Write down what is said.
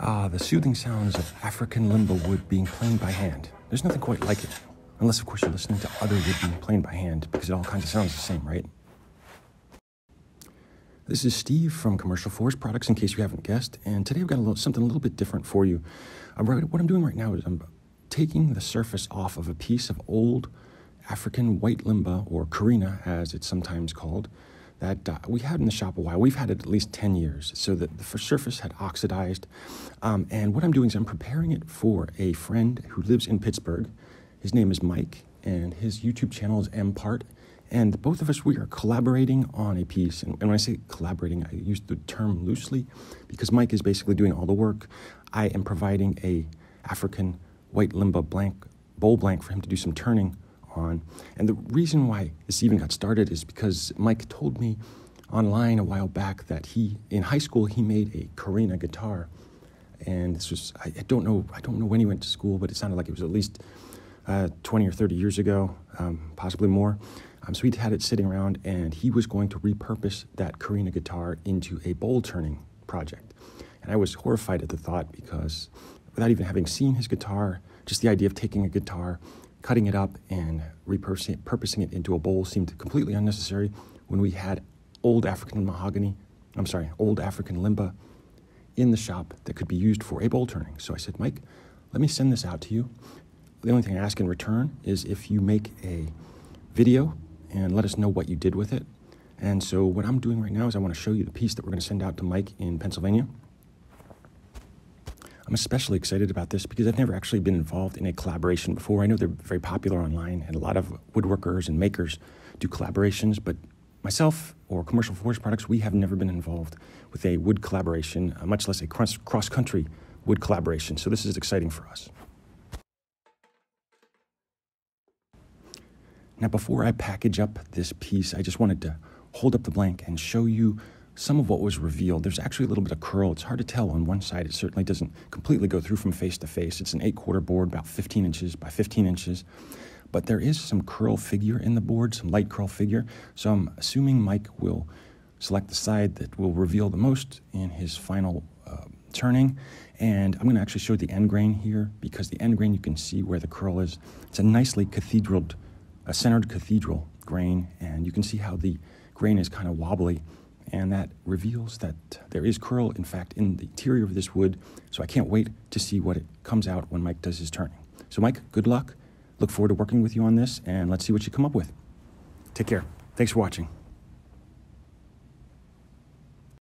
Ah, the soothing sounds of African Limba wood being planed by hand. There's nothing quite like it. Unless, of course, you're listening to other wood being planed by hand, because it all kind of sounds the same, right? This is Steve from Commercial Forest Products, in case you haven't guessed, and today I've got something a little bit different for you. What I'm doing right now is I'm taking the surface off of a piece of old African White Limba, or Korina as it's sometimes called, that we had in the shop a while. We've had it at least 10 years, so that the surface had oxidized. And what I'm doing is I'm preparing it for a friend who lives in Pittsburgh. His name is Mike, and his YouTube channel is MPart. And both of us, we are collaborating on a piece. And when I say collaborating, I use the term loosely because Mike is basically doing all the work. I am providing a African White Limba bowl blank for him to do some turning on. And the reason why this even got started is because Mike told me online a while back that in high school, he made a Korina guitar. And this was, I don't know when he went to school, but it sounded like it was at least 20 or 30 years ago, possibly more. So he'd had it sitting around, and he was going to repurpose that Korina guitar into a bowl turning project. And I was horrified at the thought because without even having seen his guitar, just the idea of taking a guitar, cutting it up, and repurposing it into a bowl seemed completely unnecessary when we had old African Limba in the shop that could be used for a bowl turning. So I said, Mike, let me send this out to you. The only thing I ask in return is if you make a video and let us know what you did with it. And so what I'm doing right now is I want to show you the piece that we're going to send out to Mike in Pennsylvania. I'm especially excited about this because I've never actually been involved in a collaboration before. I know they're very popular online, and a lot of woodworkers and makers do collaborations, but myself or Commercial Forest Products, we have never been involved with a wood collaboration, much less a cross-country wood collaboration. So this is exciting for us. Now, before I package up this piece, I just wanted to hold up the blank and show you some of what was revealed. There's actually a little bit of curl. It's hard to tell on one side. It certainly doesn't completely go through from face to face. It's an 8/4 board, about 15 inches by 15 inches. But there is some curl figure in the board, some light curl figure. So I'm assuming Mike will select the side that will reveal the most in his final turning. And I'm going to actually show the end grain here, because the end grain, you can see where the curl is. It's a nicely centered cathedral grain, and you can see how the grain is kind of wobbly. And that reveals that there is curl, in fact, in the interior of this wood. So I can't wait to see what it comes out when Mike does his turning. So Mike, good luck. Look forward to working with you on this, and let's see what you come up with. Take care. Thanks for watching.